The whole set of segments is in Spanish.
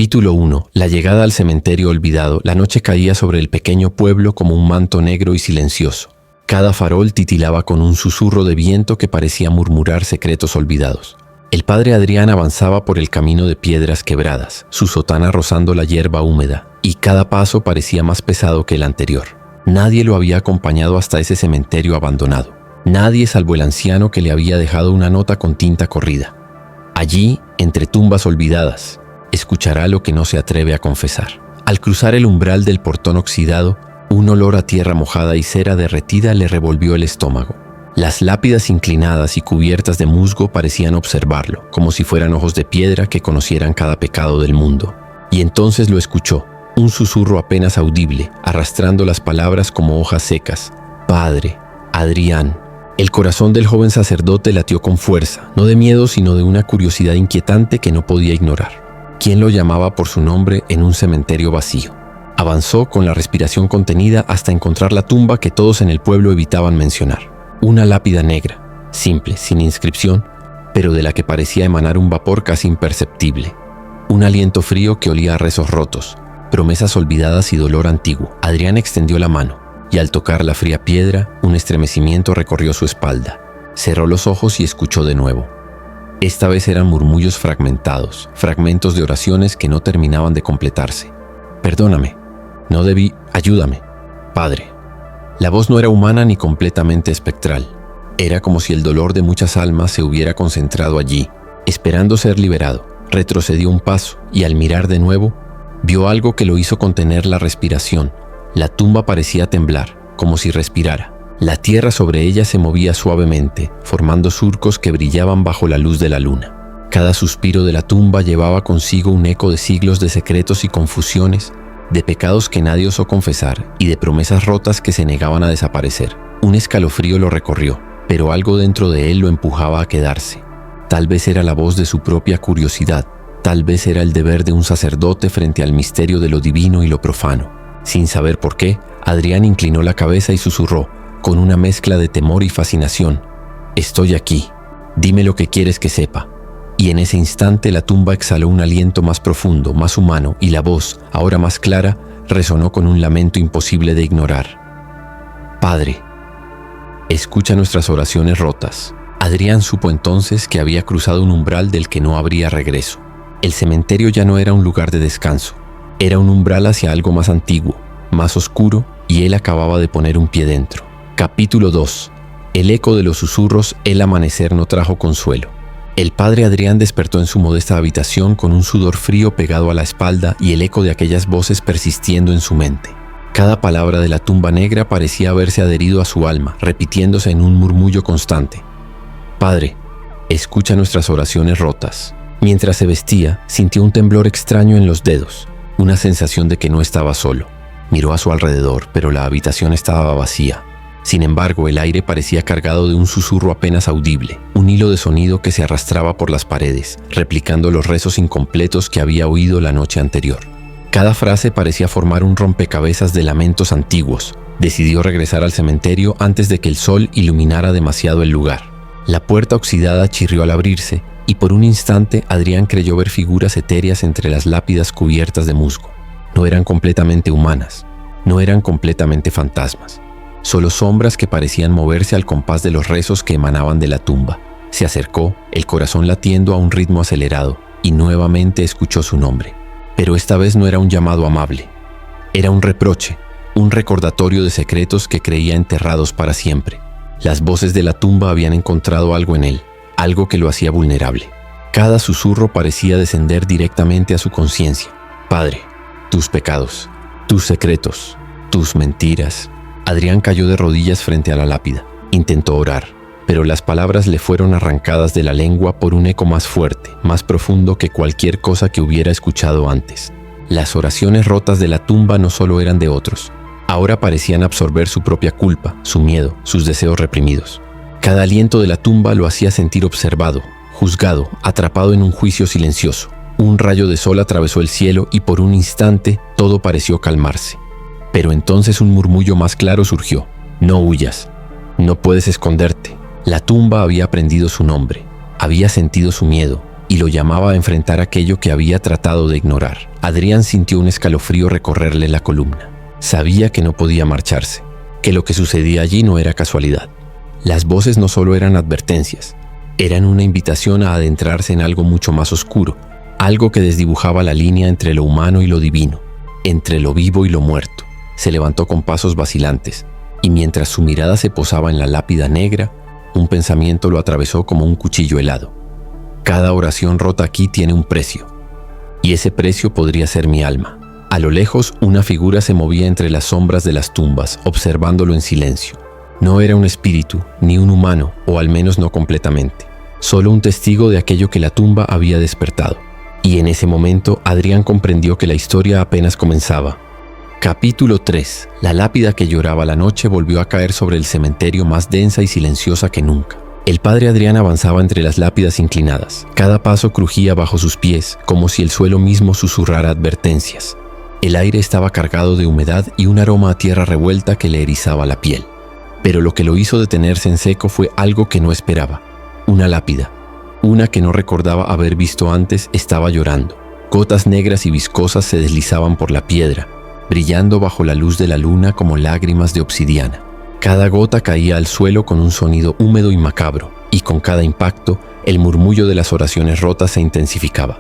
Capítulo 1. La llegada al cementerio olvidado. La noche caía sobre el pequeño pueblo como un manto negro y silencioso. Cada farol titilaba con un susurro de viento que parecía murmurar secretos olvidados. El padre Adrián avanzaba por el camino de piedras quebradas, su sotana rozando la hierba húmeda, y cada paso parecía más pesado que el anterior. Nadie lo había acompañado hasta ese cementerio abandonado. Nadie salvo el anciano que le había dejado una nota con tinta corrida. Allí, entre tumbas olvidadas, escuchará lo que no se atreve a confesar. Al cruzar el umbral del portón oxidado, un olor a tierra mojada y cera derretida le revolvió el estómago. Las lápidas inclinadas y cubiertas de musgo parecían observarlo, como si fueran ojos de piedra que conocieran cada pecado del mundo. Y entonces lo escuchó, un susurro apenas audible, arrastrando las palabras como hojas secas. Padre, Adrián. El corazón del joven sacerdote latió con fuerza, no de miedo sino de una curiosidad inquietante que no podía ignorar. ¿Quién lo llamaba por su nombre en un cementerio vacío? Avanzó con la respiración contenida hasta encontrar la tumba que todos en el pueblo evitaban mencionar. Una lápida negra, simple, sin inscripción, pero de la que parecía emanar un vapor casi imperceptible. Un aliento frío que olía a rezos rotos, promesas olvidadas y dolor antiguo. Adrián extendió la mano, y al tocar la fría piedra, un estremecimiento recorrió su espalda. Cerró los ojos y escuchó de nuevo. Esta vez eran murmullos fragmentados, fragmentos de oraciones que no terminaban de completarse. Perdóname, no debí, ayúdame, Padre. La voz no era humana ni completamente espectral. Era como si el dolor de muchas almas se hubiera concentrado allí, esperando ser liberado. Retrocedió un paso y al mirar de nuevo, vio algo que lo hizo contener la respiración. La tumba parecía temblar, como si respirara. La tierra sobre ella se movía suavemente, formando surcos que brillaban bajo la luz de la luna. Cada suspiro de la tumba llevaba consigo un eco de siglos de secretos y confusiones, de pecados que nadie osó confesar y de promesas rotas que se negaban a desaparecer. Un escalofrío lo recorrió, pero algo dentro de él lo empujaba a quedarse. Tal vez era la voz de su propia curiosidad, tal vez era el deber de un sacerdote frente al misterio de lo divino y lo profano. Sin saber por qué, Adrián inclinó la cabeza y susurró, con una mezcla de temor y fascinación: «Estoy aquí, dime lo que quieres que sepa». Y en ese instante la tumba exhaló un aliento más profundo, más humano, y la voz, ahora más clara, resonó con un lamento imposible de ignorar. «Padre, escucha nuestras oraciones rotas». Adrián supo entonces que había cruzado un umbral del que no habría regreso. El cementerio ya no era un lugar de descanso, era un umbral hacia algo más antiguo, más oscuro, y él acababa de poner un pie dentro. Capítulo 2. El eco de los susurros, el amanecer no trajo consuelo. El padre Adrián despertó en su modesta habitación con un sudor frío pegado a la espalda y el eco de aquellas voces persistiendo en su mente. Cada palabra de la tumba negra parecía haberse adherido a su alma, repitiéndose en un murmullo constante. «Padre, escucha nuestras oraciones rotas». Mientras se vestía, sintió un temblor extraño en los dedos, una sensación de que no estaba solo. Miró a su alrededor, pero la habitación estaba vacía. Sin embargo, el aire parecía cargado de un susurro apenas audible, un hilo de sonido que se arrastraba por las paredes, replicando los rezos incompletos que había oído la noche anterior. Cada frase parecía formar un rompecabezas de lamentos antiguos. Decidió regresar al cementerio antes de que el sol iluminara demasiado el lugar. La puerta oxidada chirrió al abrirse, y por un instante Adrián creyó ver figuras etéreas entre las lápidas cubiertas de musgo. No eran completamente humanas, no eran completamente fantasmas. Solo sombras que parecían moverse al compás de los rezos que emanaban de la tumba. Se acercó, el corazón latiendo a un ritmo acelerado, y nuevamente escuchó su nombre. Pero esta vez no era un llamado amable. Era un reproche, un recordatorio de secretos que creía enterrados para siempre. Las voces de la tumba habían encontrado algo en él, algo que lo hacía vulnerable. Cada susurro parecía descender directamente a su conciencia. «Padre, tus pecados, tus secretos, tus mentiras». Adrián cayó de rodillas frente a la lápida. Intentó orar, pero las palabras le fueron arrancadas de la lengua por un eco más fuerte, más profundo que cualquier cosa que hubiera escuchado antes. Las oraciones rotas de la tumba no solo eran de otros, ahora parecían absorber su propia culpa, su miedo, sus deseos reprimidos. Cada aliento de la tumba lo hacía sentir observado, juzgado, atrapado en un juicio silencioso. Un rayo de sol atravesó el cielo y por un instante todo pareció calmarse. Pero entonces un murmullo más claro surgió. «No huyas, no puedes esconderte». La tumba había aprendido su nombre, había sentido su miedo y lo llamaba a enfrentar aquello que había tratado de ignorar. Adrián sintió un escalofrío recorrerle la columna. Sabía que no podía marcharse, que lo que sucedía allí no era casualidad. Las voces no solo eran advertencias, eran una invitación a adentrarse en algo mucho más oscuro, algo que desdibujaba la línea entre lo humano y lo divino, entre lo vivo y lo muerto. Se levantó con pasos vacilantes, y mientras su mirada se posaba en la lápida negra, un pensamiento lo atravesó como un cuchillo helado. Cada oración rota aquí tiene un precio, y ese precio podría ser mi alma. A lo lejos, una figura se movía entre las sombras de las tumbas, observándolo en silencio. No era un espíritu, ni un humano, o al menos no completamente. Solo un testigo de aquello que la tumba había despertado. Y en ese momento, Adrián comprendió que la historia apenas comenzaba. Capítulo 3. La lápida que lloraba la noche volvió a caer sobre el cementerio más densa y silenciosa que nunca. El padre Adrián avanzaba entre las lápidas inclinadas. Cada paso crujía bajo sus pies, como si el suelo mismo susurrara advertencias. El aire estaba cargado de humedad y un aroma a tierra revuelta que le erizaba la piel. Pero lo que lo hizo detenerse en seco fue algo que no esperaba. Una lápida. Una que no recordaba haber visto antes estaba llorando. Gotas negras y viscosas se deslizaban por la piedra, brillando bajo la luz de la luna como lágrimas de obsidiana. Cada gota caía al suelo con un sonido húmedo y macabro, y con cada impacto, el murmullo de las oraciones rotas se intensificaba.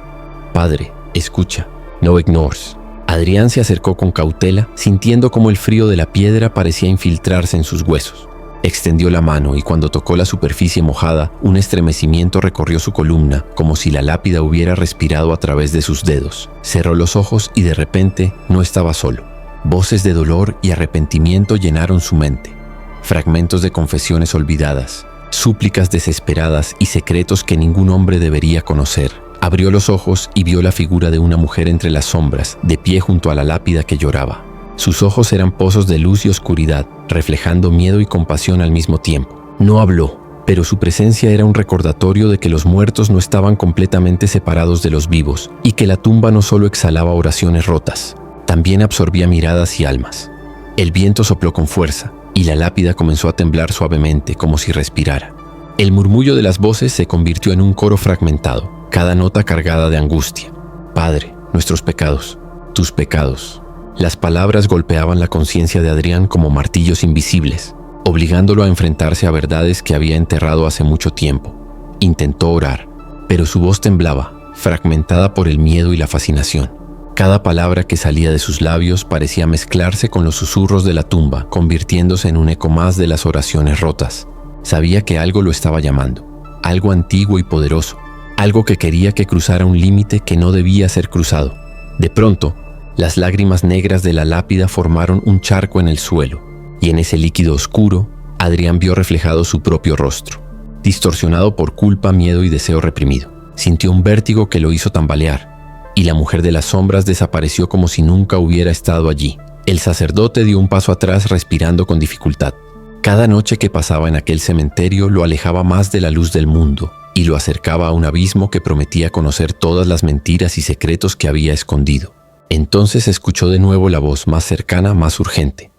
Padre, escucha, no ignores. Adrián se acercó con cautela, sintiendo como el frío de la piedra parecía infiltrarse en sus huesos. Extendió la mano y cuando tocó la superficie mojada, un estremecimiento recorrió su columna, como si la lápida hubiera respirado a través de sus dedos. Cerró los ojos y de repente no estaba solo. Voces de dolor y arrepentimiento llenaron su mente. Fragmentos de confesiones olvidadas, súplicas desesperadas y secretos que ningún hombre debería conocer. Abrió los ojos y vio la figura de una mujer entre las sombras, de pie junto a la lápida que lloraba. Sus ojos eran pozos de luz y oscuridad, reflejando miedo y compasión al mismo tiempo. No habló, pero su presencia era un recordatorio de que los muertos no estaban completamente separados de los vivos y que la tumba no solo exhalaba oraciones rotas, también absorbía miradas y almas. El viento sopló con fuerza y la lápida comenzó a temblar suavemente como si respirara. El murmullo de las voces se convirtió en un coro fragmentado, cada nota cargada de angustia. Padre, nuestros pecados, tus pecados. Las palabras golpeaban la conciencia de Adrián como martillos invisibles, obligándolo a enfrentarse a verdades que había enterrado hace mucho tiempo. Intentó orar, pero su voz temblaba, fragmentada por el miedo y la fascinación. Cada palabra que salía de sus labios parecía mezclarse con los susurros de la tumba, convirtiéndose en un eco más de las oraciones rotas. Sabía que algo lo estaba llamando, algo antiguo y poderoso, algo que quería que cruzara un límite que no debía ser cruzado. De pronto, las lágrimas negras de la lápida formaron un charco en el suelo, y en ese líquido oscuro, Adrián vio reflejado su propio rostro, distorsionado por culpa, miedo y deseo reprimido. Sintió un vértigo que lo hizo tambalear, y la mujer de las sombras desapareció como si nunca hubiera estado allí. El sacerdote dio un paso atrás respirando con dificultad. Cada noche que pasaba en aquel cementerio lo alejaba más de la luz del mundo y lo acercaba a un abismo que prometía conocer todas las mentiras y secretos que había escondido. Entonces escuchó de nuevo la voz más cercana, más urgente.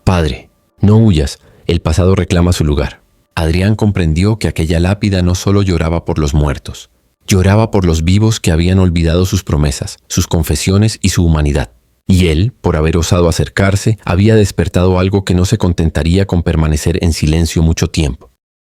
Padre, no huyas, el pasado reclama su lugar. Adrián comprendió que aquella lápida no solo lloraba por los muertos, lloraba por los vivos que habían olvidado sus promesas, sus confesiones y su humanidad. Y él, por haber osado acercarse, había despertado algo que no se contentaría con permanecer en silencio mucho tiempo.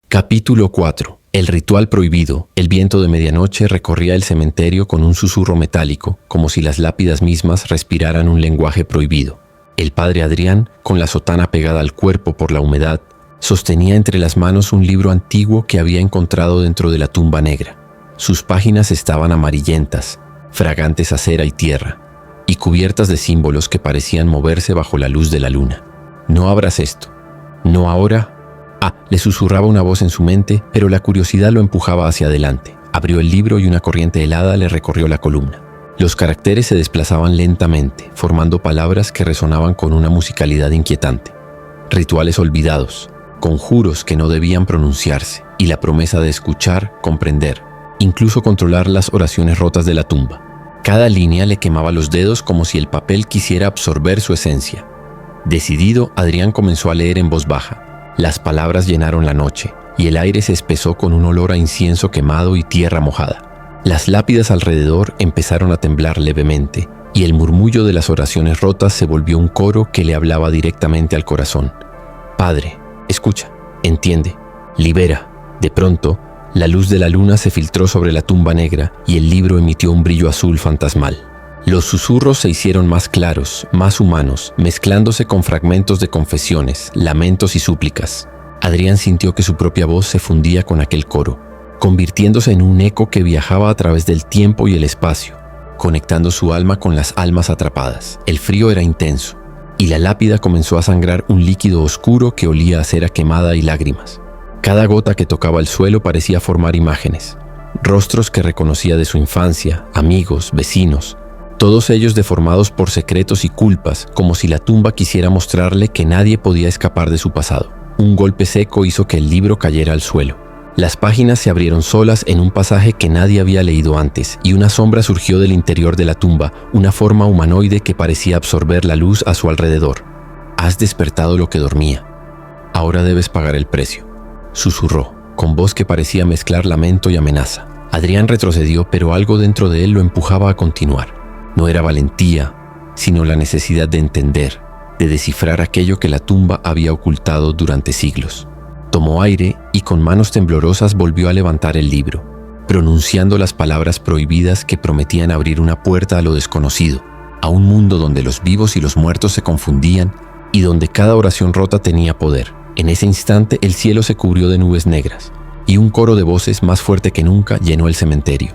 Capítulo 4. El ritual prohibido. El viento de medianoche recorría el cementerio con un susurro metálico, como si las lápidas mismas respiraran un lenguaje prohibido. El padre Adrián, con la sotana pegada al cuerpo por la humedad, sostenía entre las manos un libro antiguo que había encontrado dentro de la tumba negra. Sus páginas estaban amarillentas, fragantes a cera y tierra, y cubiertas de símbolos que parecían moverse bajo la luz de la luna. No abras esto. No ahora. Le susurraba una voz en su mente, pero la curiosidad lo empujaba hacia adelante. Abrió el libro y una corriente helada le recorrió la columna. Los caracteres se desplazaban lentamente, formando palabras que resonaban con una musicalidad inquietante. Rituales olvidados, conjuros que no debían pronunciarse, y la promesa de escuchar, comprender, incluso controlar las oraciones rotas de la tumba. Cada línea le quemaba los dedos como si el papel quisiera absorber su esencia. Decidido, Adrián comenzó a leer en voz baja. Las palabras llenaron la noche, y el aire se espesó con un olor a incienso quemado y tierra mojada. Las lápidas alrededor empezaron a temblar levemente, y el murmullo de las oraciones rotas se volvió un coro que le hablaba directamente al corazón. Padre, escucha, entiende, libera. De pronto, la luz de la luna se filtró sobre la tumba negra y el libro emitió un brillo azul fantasmal. Los susurros se hicieron más claros, más humanos, mezclándose con fragmentos de confesiones, lamentos y súplicas. Adrián sintió que su propia voz se fundía con aquel coro, convirtiéndose en un eco que viajaba a través del tiempo y el espacio, conectando su alma con las almas atrapadas. El frío era intenso, y la lápida comenzó a sangrar un líquido oscuro que olía a cera quemada y lágrimas. Cada gota que tocaba el suelo parecía formar imágenes, rostros que reconocía de su infancia, amigos, vecinos, todos ellos deformados por secretos y culpas, como si la tumba quisiera mostrarle que nadie podía escapar de su pasado. Un golpe seco hizo que el libro cayera al suelo. Las páginas se abrieron solas en un pasaje que nadie había leído antes, y una sombra surgió del interior de la tumba, una forma humanoide que parecía absorber la luz a su alrededor. «Has despertado lo que dormía. Ahora debes pagar el precio», susurró, con voz que parecía mezclar lamento y amenaza. Adrián retrocedió, pero algo dentro de él lo empujaba a continuar. No era valentía, sino la necesidad de entender, de descifrar aquello que la tumba había ocultado durante siglos. Tomó aire y con manos temblorosas volvió a levantar el libro, pronunciando las palabras prohibidas que prometían abrir una puerta a lo desconocido, a un mundo donde los vivos y los muertos se confundían y donde cada oración rota tenía poder. En ese instante el cielo se cubrió de nubes negras y un coro de voces más fuerte que nunca llenó el cementerio.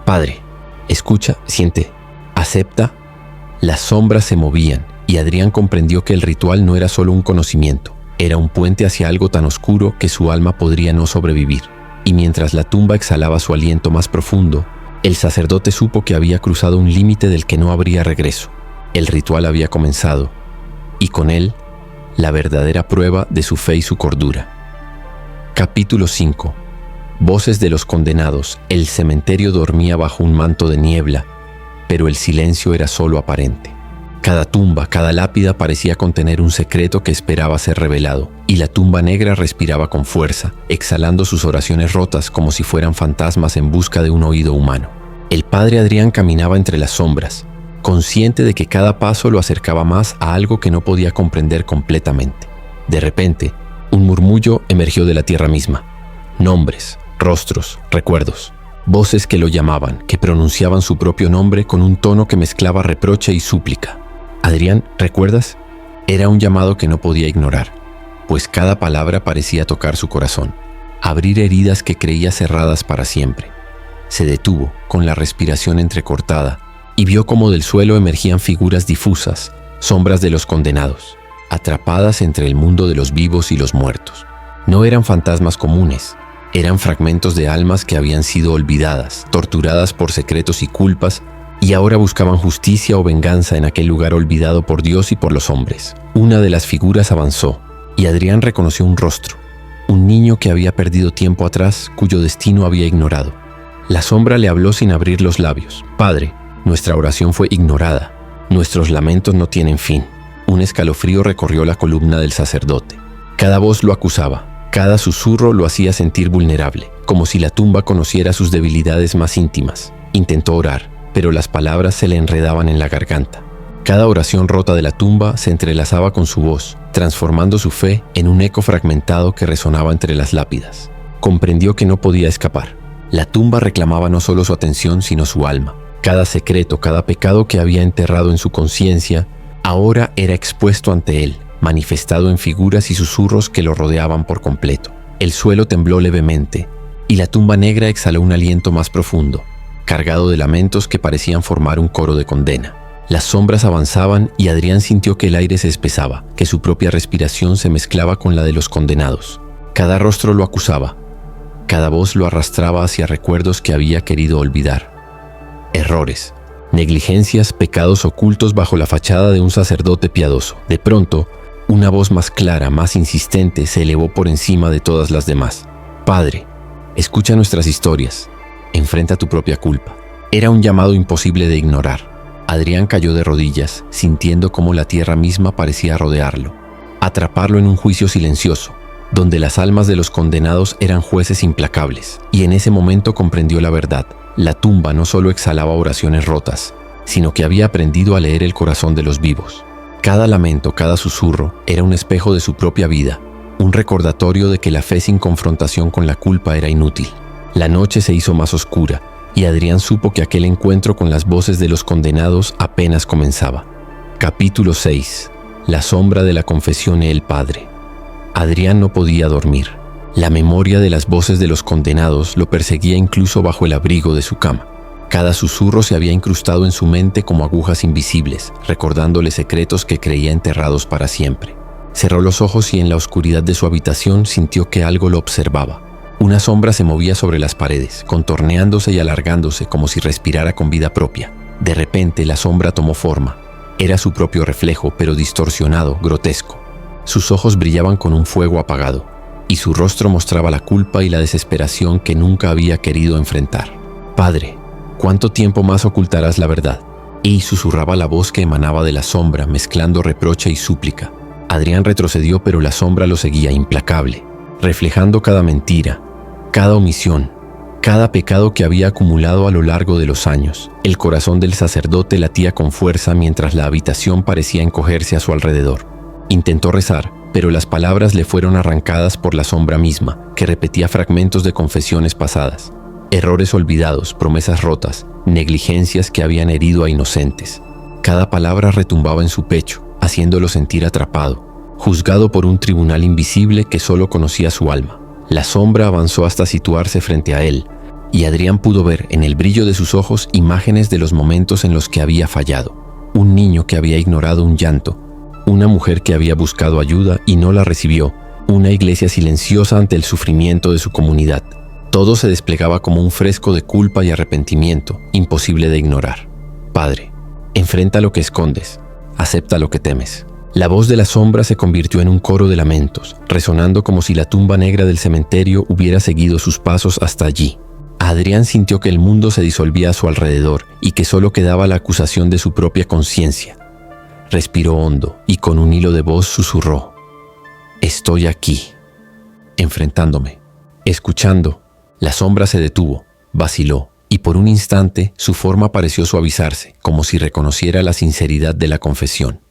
«Padre, escucha, siente, acepta». Las sombras se movían y Adrián comprendió que el ritual no era solo un conocimiento, era un puente hacia algo tan oscuro que su alma podría no sobrevivir. Y mientras la tumba exhalaba su aliento más profundo, el sacerdote supo que había cruzado un límite del que no habría regreso. El ritual había comenzado, y con él, la verdadera prueba de su fe y su cordura. Capítulo 5. Voces de los condenados. El cementerio dormía bajo un manto de niebla, pero el silencio era solo aparente. Cada tumba, cada lápida parecía contener un secreto que esperaba ser revelado, y la tumba negra respiraba con fuerza, exhalando sus oraciones rotas como si fueran fantasmas en busca de un oído humano. El padre Adrián caminaba entre las sombras, consciente de que cada paso lo acercaba más a algo que no podía comprender completamente. De repente, un murmullo emergió de la tierra misma. Nombres, rostros, recuerdos. Voces que lo llamaban, que pronunciaban su propio nombre con un tono que mezclaba reproche y súplica. «Adrián, ¿recuerdas?». Era un llamado que no podía ignorar, pues cada palabra parecía tocar su corazón, abrir heridas que creía cerradas para siempre. Se detuvo, con la respiración entrecortada, y vio cómo del suelo emergían figuras difusas, sombras de los condenados, atrapadas entre el mundo de los vivos y los muertos. No eran fantasmas comunes, eran fragmentos de almas que habían sido olvidadas, torturadas por secretos y culpas, y ahora buscaban justicia o venganza en aquel lugar olvidado por Dios y por los hombres. Una de las figuras avanzó, y Adrián reconoció un rostro, un niño que había perdido tiempo atrás, cuyo destino había ignorado. La sombra le habló sin abrir los labios. «Padre, nuestra oración fue ignorada. Nuestros lamentos no tienen fin». Un escalofrío recorrió la columna del sacerdote. Cada voz lo acusaba, cada susurro lo hacía sentir vulnerable, como si la tumba conociera sus debilidades más íntimas. Intentó orar, pero las palabras se le enredaban en la garganta. Cada oración rota de la tumba se entrelazaba con su voz, transformando su fe en un eco fragmentado que resonaba entre las lápidas. Comprendió que no podía escapar. La tumba reclamaba no solo su atención, sino su alma. Cada secreto, cada pecado que había enterrado en su conciencia, ahora era expuesto ante él, manifestado en figuras y susurros que lo rodeaban por completo. El suelo tembló levemente, y la tumba negra exhaló un aliento más profundo, cargado de lamentos que parecían formar un coro de condena. Las sombras avanzaban y Adrián sintió que el aire se espesaba, que su propia respiración se mezclaba con la de los condenados. Cada rostro lo acusaba, cada voz lo arrastraba hacia recuerdos que había querido olvidar. Errores, negligencias, pecados ocultos bajo la fachada de un sacerdote piadoso. De pronto, una voz más clara, más insistente, se elevó por encima de todas las demás. «Padre, escucha nuestras historias. Enfrenta tu propia culpa». Era un llamado imposible de ignorar. Adrián cayó de rodillas, sintiendo cómo la tierra misma parecía rodearlo, atraparlo en un juicio silencioso. donde las almas de los condenados eran jueces implacables, y en ese momento comprendió la verdad. La tumba no solo exhalaba oraciones rotas, sino que había aprendido a leer el corazón de los vivos. Cada lamento, cada susurro, era un espejo de su propia vida, un recordatorio de que la fe sin confrontación con la culpa era inútil. La noche se hizo más oscura, y Adrián supo que aquel encuentro con las voces de los condenados apenas comenzaba. Capítulo 6. La sombra de la confesión y el Padre. Adrián no podía dormir. La memoria de las voces de los condenados lo perseguía incluso bajo el abrigo de su cama. Cada susurro se había incrustado en su mente como agujas invisibles, recordándole secretos que creía enterrados para siempre. Cerró los ojos y en la oscuridad de su habitación sintió que algo lo observaba. Una sombra se movía sobre las paredes, contorneándose y alargándose como si respirara con vida propia. De repente la sombra tomó forma. Era su propio reflejo, pero distorsionado, grotesco. Sus ojos brillaban con un fuego apagado, y su rostro mostraba la culpa y la desesperación que nunca había querido enfrentar. «Padre, ¿cuánto tiempo más ocultarás la verdad?», y susurraba la voz que emanaba de la sombra, mezclando reproche y súplica. Adrián retrocedió, pero la sombra lo seguía implacable, reflejando cada mentira, cada omisión, cada pecado que había acumulado a lo largo de los años. El corazón del sacerdote latía con fuerza mientras la habitación parecía encogerse a su alrededor. Intentó rezar, pero las palabras le fueron arrancadas por la sombra misma, que repetía fragmentos de confesiones pasadas, errores olvidados, promesas rotas, negligencias que habían herido a inocentes. Cada palabra retumbaba en su pecho, haciéndolo sentir atrapado, juzgado por un tribunal invisible que solo conocía su alma. La sombra avanzó hasta situarse frente a él, y Adrián pudo ver en el brillo de sus ojos imágenes de los momentos en los que había fallado. Un niño que había ignorado un llanto, una mujer que había buscado ayuda y no la recibió, una iglesia silenciosa ante el sufrimiento de su comunidad. Todo se desplegaba como un fresco de culpa y arrepentimiento, imposible de ignorar. «Padre, enfrenta lo que escondes, acepta lo que temes». La voz de la sombra se convirtió en un coro de lamentos, resonando como si la tumba negra del cementerio hubiera seguido sus pasos hasta allí. Adrián sintió que el mundo se disolvía a su alrededor y que solo quedaba la acusación de su propia conciencia. Respiró hondo y con un hilo de voz susurró: «Estoy aquí, enfrentándome». Escuchando, la sombra se detuvo, vaciló, y por un instante su forma pareció suavizarse, como si reconociera la sinceridad de la confesión.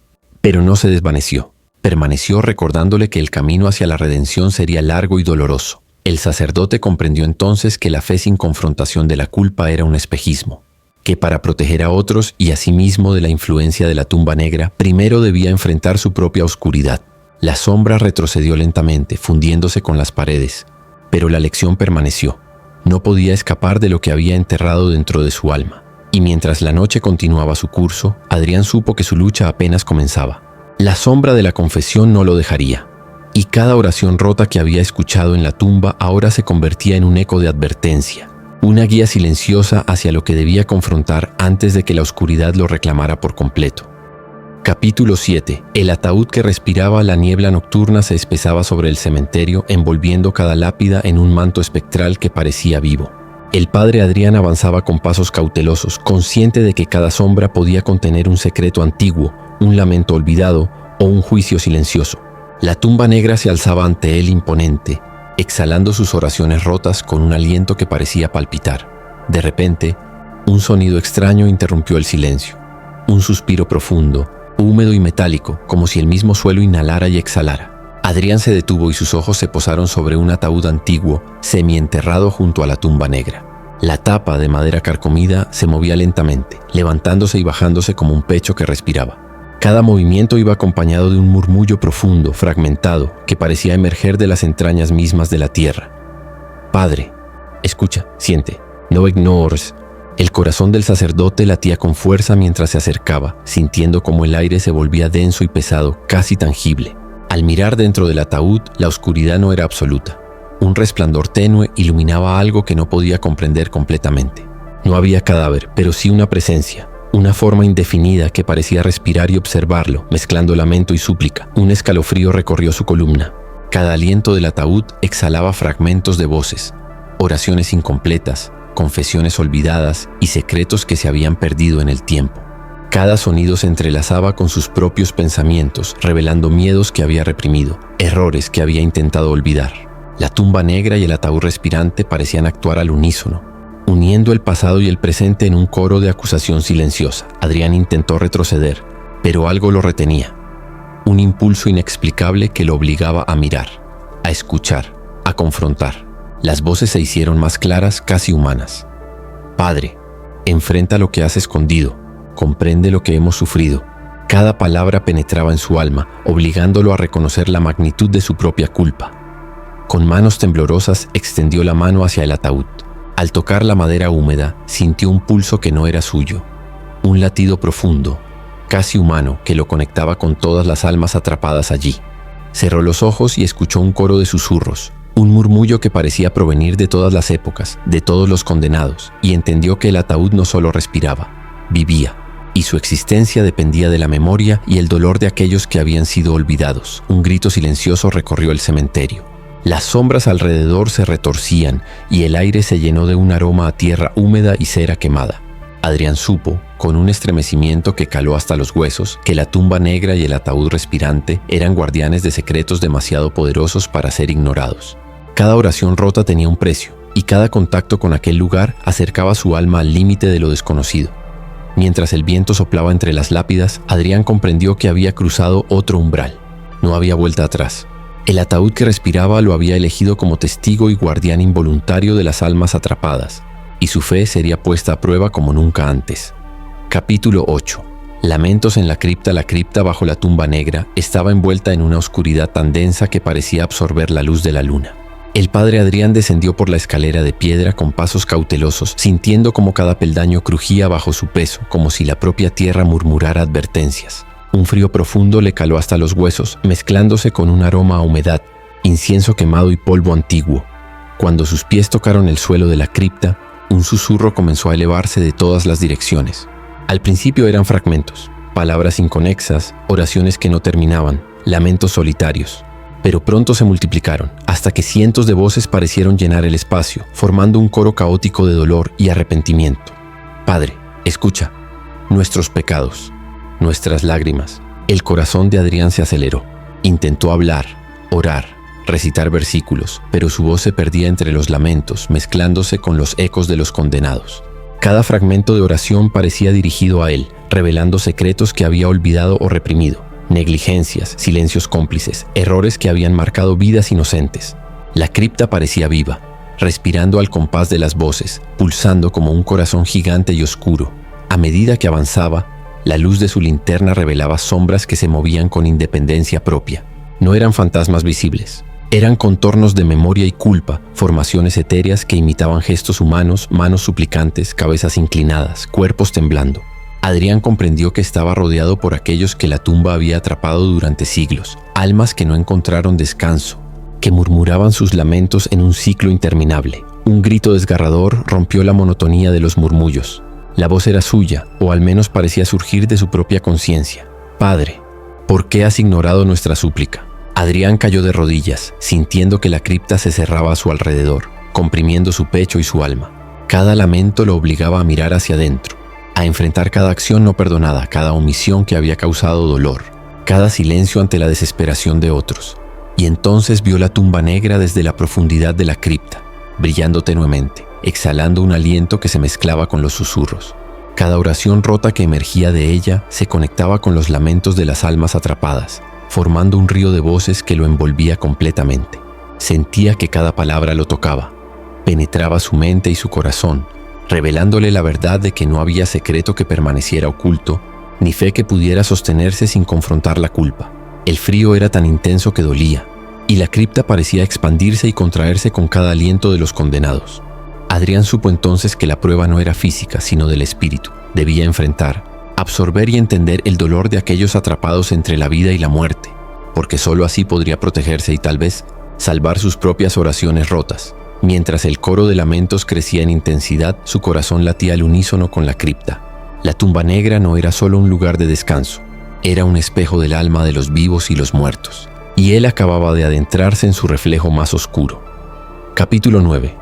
Pero no se desvaneció. Permaneció recordándole que el camino hacia la redención sería largo y doloroso. El sacerdote comprendió entonces que la fe sin confrontación de la culpa era un espejismo, que para proteger a otros y a sí mismo de la influencia de la tumba negra, primero debía enfrentar su propia oscuridad. La sombra retrocedió lentamente, fundiéndose con las paredes, pero la lección permaneció. No podía escapar de lo que había enterrado dentro de su alma. Y mientras la noche continuaba su curso, Adrián supo que su lucha apenas comenzaba. La sombra de la confesión no lo dejaría, y cada oración rota que había escuchado en la tumba ahora se convertía en un eco de advertencia, una guía silenciosa hacia lo que debía confrontar antes de que la oscuridad lo reclamara por completo. Capítulo 7. El ataúd que respiraba la niebla nocturna se espesaba sobre el cementerio, envolviendo cada lápida en un manto espectral que parecía vivo. El padre Adrián avanzaba con pasos cautelosos, consciente de que cada sombra podía contener un secreto antiguo, un lamento olvidado o un juicio silencioso. La tumba negra se alzaba ante él imponente, exhalando sus oraciones rotas con un aliento que parecía palpitar. De repente, un sonido extraño interrumpió el silencio. Un suspiro profundo, húmedo y metálico, como si el mismo suelo inhalara y exhalara. Adrián se detuvo y sus ojos se posaron sobre un ataúd antiguo, semienterrado junto a la tumba negra. La tapa de madera carcomida se movía lentamente, levantándose y bajándose como un pecho que respiraba. Cada movimiento iba acompañado de un murmullo profundo, fragmentado, que parecía emerger de las entrañas mismas de la tierra. «Padre, escucha, siente, no ignores». El corazón del sacerdote latía con fuerza mientras se acercaba, sintiendo como el aire se volvía denso y pesado, casi tangible. Al mirar dentro del ataúd, la oscuridad no era absoluta. Un resplandor tenue iluminaba algo que no podía comprender completamente. No había cadáver, pero sí una presencia, una forma indefinida que parecía respirar y observarlo, mezclando lamento y súplica. Un escalofrío recorrió su columna. Cada aliento del ataúd exhalaba fragmentos de voces, oraciones incompletas, confesiones olvidadas y secretos que se habían perdido en el tiempo. Cada sonido se entrelazaba con sus propios pensamientos, revelando miedos que había reprimido, errores que había intentado olvidar. La tumba negra y el ataúd respirante parecían actuar al unísono, uniendo el pasado y el presente en un coro de acusación silenciosa. Adrián intentó retroceder, pero algo lo retenía. Un impulso inexplicable que lo obligaba a mirar, a escuchar, a confrontar. Las voces se hicieron más claras, casi humanas. Padre, enfrenta lo que has escondido, comprende lo que hemos sufrido. Cada palabra penetraba en su alma, obligándolo a reconocer la magnitud de su propia culpa. Con manos temblorosas extendió la mano hacia el ataúd. Al tocar la madera húmeda, sintió un pulso que no era suyo, un latido profundo, casi humano, que lo conectaba con todas las almas atrapadas allí. Cerró los ojos y escuchó un coro de susurros, un murmullo que parecía provenir de todas las épocas, de todos los condenados, y entendió que el ataúd no solo respiraba, vivía, y su existencia dependía de la memoria y el dolor de aquellos que habían sido olvidados. Un grito silencioso recorrió el cementerio. Las sombras alrededor se retorcían y el aire se llenó de un aroma a tierra húmeda y cera quemada. Adrián supo, con un estremecimiento que caló hasta los huesos, que la tumba negra y el ataúd respirante eran guardianes de secretos demasiado poderosos para ser ignorados. Cada oración rota tenía un precio, y cada contacto con aquel lugar acercaba su alma al límite de lo desconocido. Mientras el viento soplaba entre las lápidas, Adrián comprendió que había cruzado otro umbral. No había vuelta atrás. El ataúd que respiraba lo había elegido como testigo y guardián involuntario de las almas atrapadas, y su fe sería puesta a prueba como nunca antes. Capítulo 8. Lamentos en la cripta. La cripta bajo la tumba negra estaba envuelta en una oscuridad tan densa que parecía absorber la luz de la luna. El padre Adrián descendió por la escalera de piedra con pasos cautelosos, sintiendo como cada peldaño crujía bajo su peso, como si la propia tierra murmurara advertencias. Un frío profundo le caló hasta los huesos, mezclándose con un aroma a humedad, incienso quemado y polvo antiguo. Cuando sus pies tocaron el suelo de la cripta, un susurro comenzó a elevarse de todas las direcciones. Al principio eran fragmentos, palabras inconexas, oraciones que no terminaban, lamentos solitarios. Pero pronto se multiplicaron, hasta que cientos de voces parecieron llenar el espacio, formando un coro caótico de dolor y arrepentimiento. Padre, escucha, nuestros pecados, nuestras lágrimas. El corazón de Adrián se aceleró. Intentó hablar, orar, recitar versículos, pero su voz se perdía entre los lamentos, mezclándose con los ecos de los condenados. Cada fragmento de oración parecía dirigido a él, revelando secretos que había olvidado o reprimido, negligencias, silencios cómplices, errores que habían marcado vidas inocentes. La cripta parecía viva, respirando al compás de las voces, pulsando como un corazón gigante y oscuro. A medida que avanzaba, la luz de su linterna revelaba sombras que se movían con independencia propia. No eran fantasmas visibles. Eran contornos de memoria y culpa, formaciones etéreas que imitaban gestos humanos, manos suplicantes, cabezas inclinadas, cuerpos temblando. Adrián comprendió que estaba rodeado por aquellos que la tumba había atrapado durante siglos, almas que no encontraron descanso, que murmuraban sus lamentos en un ciclo interminable. Un grito desgarrador rompió la monotonía de los murmullos. La voz era suya, o al menos parecía surgir de su propia conciencia. Padre, ¿por qué has ignorado nuestra súplica? Adrián cayó de rodillas, sintiendo que la cripta se cerraba a su alrededor, comprimiendo su pecho y su alma. Cada lamento lo obligaba a mirar hacia adentro, a enfrentar cada acción no perdonada, cada omisión que había causado dolor, cada silencio ante la desesperación de otros. Y entonces vio la tumba negra desde la profundidad de la cripta, brillando tenuemente, exhalando un aliento que se mezclaba con los susurros. Cada oración rota que emergía de ella se conectaba con los lamentos de las almas atrapadas, formando un río de voces que lo envolvía completamente. Sentía que cada palabra lo tocaba, penetraba su mente y su corazón, revelándole la verdad de que no había secreto que permaneciera oculto, ni fe que pudiera sostenerse sin confrontar la culpa. El frío era tan intenso que dolía, y la cripta parecía expandirse y contraerse con cada aliento de los condenados. Adrián supo entonces que la prueba no era física, sino del espíritu. Debía enfrentar, absorber y entender el dolor de aquellos atrapados entre la vida y la muerte, porque sólo así podría protegerse y tal vez salvar sus propias oraciones rotas. Mientras el coro de lamentos crecía en intensidad, su corazón latía al unísono con la cripta. La tumba negra no era solo un lugar de descanso, era un espejo del alma de los vivos y los muertos, y él acababa de adentrarse en su reflejo más oscuro. Capítulo 9.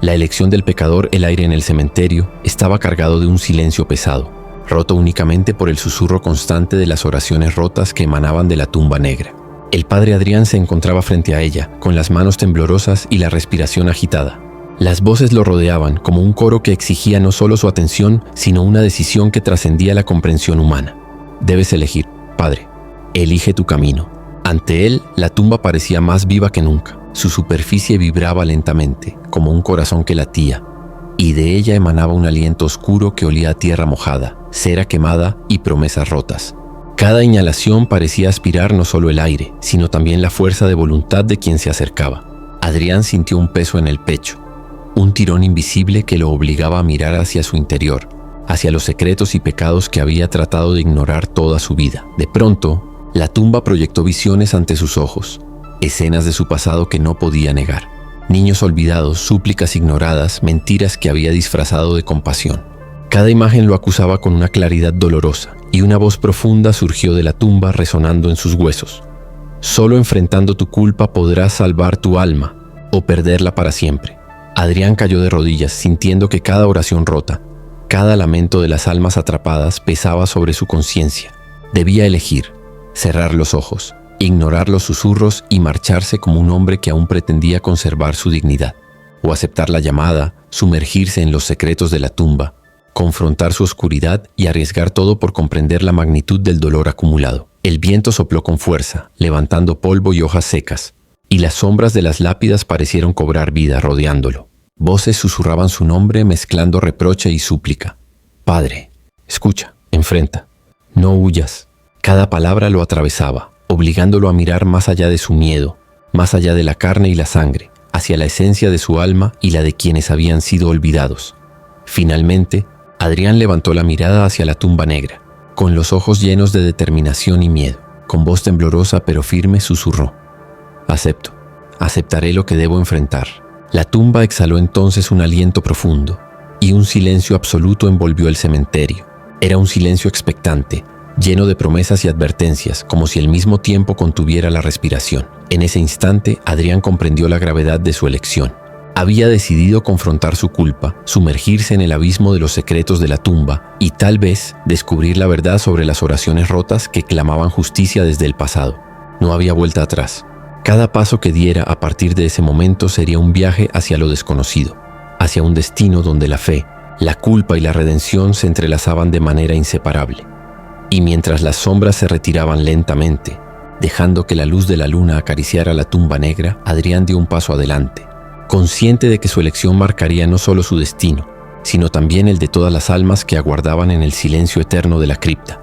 La elección del pecador. El aire en el cementerio estaba cargado de un silencio pesado. roto únicamente por el susurro constante de las oraciones rotas que emanaban de la tumba negra. El padre Adrián se encontraba frente a ella, con las manos temblorosas y la respiración agitada. Las voces lo rodeaban como un coro que exigía no solo su atención, sino una decisión que trascendía la comprensión humana. Debes elegir, padre. Elige tu camino. Ante él, la tumba parecía más viva que nunca. Su superficie vibraba lentamente, como un corazón que latía, y de ella emanaba un aliento oscuro que olía a tierra mojada, cera quemada y promesas rotas. Cada inhalación parecía aspirar no solo el aire, sino también la fuerza de voluntad de quien se acercaba. Adrián sintió un peso en el pecho, un tirón invisible que lo obligaba a mirar hacia su interior, hacia los secretos y pecados que había tratado de ignorar toda su vida. De pronto, la tumba proyectó visiones ante sus ojos, escenas de su pasado que no podía negar. Niños olvidados, súplicas ignoradas, mentiras que había disfrazado de compasión. Cada imagen lo acusaba con una claridad dolorosa, y una voz profunda surgió de la tumba resonando en sus huesos. Solo enfrentando tu culpa podrás salvar tu alma, o perderla para siempre. Adrián cayó de rodillas, sintiendo que cada oración rota, cada lamento de las almas atrapadas pesaba sobre su conciencia. Debía elegir, cerrar los ojos, ignorar los susurros y marcharse como un hombre que aún pretendía conservar su dignidad, o aceptar la llamada, sumergirse en los secretos de la tumba, confrontar su oscuridad y arriesgar todo por comprender la magnitud del dolor acumulado. El viento sopló con fuerza, levantando polvo y hojas secas, y las sombras de las lápidas parecieron cobrar vida rodeándolo. Voces susurraban su nombre mezclando reproche y súplica. Padre, escucha, enfrenta, no huyas. Cada palabra lo atravesaba, obligándolo a mirar más allá de su miedo, más allá de la carne y la sangre, hacia la esencia de su alma y la de quienes habían sido olvidados. Finalmente, Adrián levantó la mirada hacia la tumba negra, con los ojos llenos de determinación y miedo. Con voz temblorosa pero firme susurró: acepto, aceptaré lo que debo enfrentar. La tumba exhaló entonces un aliento profundo, y un silencio absoluto envolvió el cementerio. Era un silencio expectante, lleno de promesas y advertencias, como si al mismo tiempo contuviera la respiración. En ese instante, Adrián comprendió la gravedad de su elección. Había decidido confrontar su culpa, sumergirse en el abismo de los secretos de la tumba y tal vez descubrir la verdad sobre las oraciones rotas que clamaban justicia desde el pasado. No había vuelta atrás. Cada paso que diera a partir de ese momento sería un viaje hacia lo desconocido, hacia un destino donde la fe, la culpa y la redención se entrelazaban de manera inseparable. Y mientras las sombras se retiraban lentamente, dejando que la luz de la luna acariciara la tumba negra, Adrián dio un paso adelante, consciente de que su elección marcaría no solo su destino, sino también el de todas las almas que aguardaban en el silencio eterno de la cripta.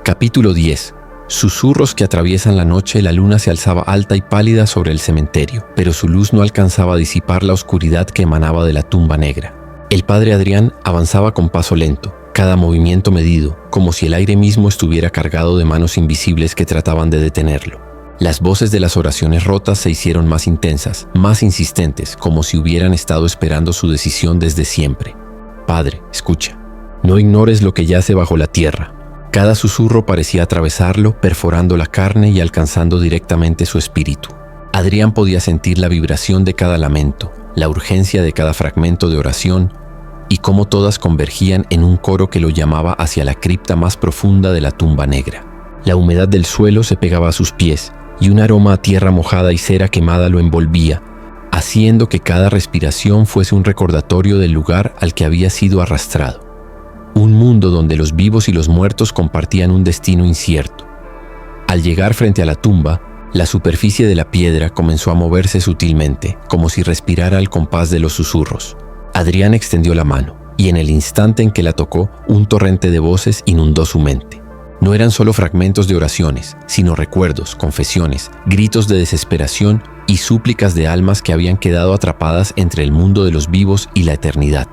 Capítulo 10. Susurros que atraviesan la noche. La luna se alzaba alta y pálida sobre el cementerio, pero su luz no alcanzaba a disipar la oscuridad que emanaba de la tumba negra. El padre Adrián avanzaba con paso lento, cada movimiento medido, como si el aire mismo estuviera cargado de manos invisibles que trataban de detenerlo. Las voces de las oraciones rotas se hicieron más intensas, más insistentes, como si hubieran estado esperando su decisión desde siempre. Padre, escucha. No ignores lo que yace bajo la tierra. Cada susurro parecía atravesarlo, perforando la carne y alcanzando directamente su espíritu. Adrián podía sentir la vibración de cada lamento, la urgencia de cada fragmento de oración, y cómo todas convergían en un coro que lo llamaba hacia la cripta más profunda de la tumba negra. La humedad del suelo se pegaba a sus pies, y un aroma a tierra mojada y cera quemada lo envolvía, haciendo que cada respiración fuese un recordatorio del lugar al que había sido arrastrado. Un mundo donde los vivos y los muertos compartían un destino incierto. Al llegar frente a la tumba, la superficie de la piedra comenzó a moverse sutilmente, como si respirara al compás de los susurros. Adrián extendió la mano, y en el instante en que la tocó, un torrente de voces inundó su mente. No eran solo fragmentos de oraciones, sino recuerdos, confesiones, gritos de desesperación y súplicas de almas que habían quedado atrapadas entre el mundo de los vivos y la eternidad.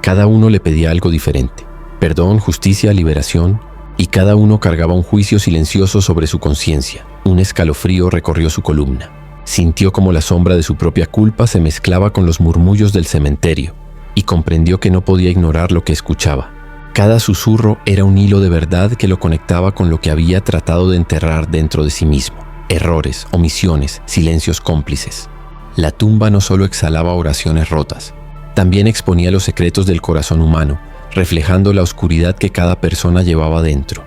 Cada uno le pedía algo diferente: perdón, justicia, liberación, y cada uno cargaba un juicio silencioso sobre su conciencia. Un escalofrío recorrió su columna. Sintió como la sombra de su propia culpa se mezclaba con los murmullos del cementerio, y comprendió que no podía ignorar lo que escuchaba. Cada susurro era un hilo de verdad que lo conectaba con lo que había tratado de enterrar dentro de sí mismo. Errores, omisiones, silencios cómplices. La tumba no solo exhalaba oraciones rotas, también exponía los secretos del corazón humano, reflejando la oscuridad que cada persona llevaba dentro.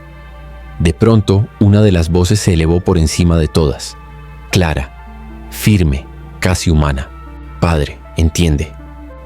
De pronto, una de las voces se elevó por encima de todas, clara, firme, casi humana. Padre, entiende.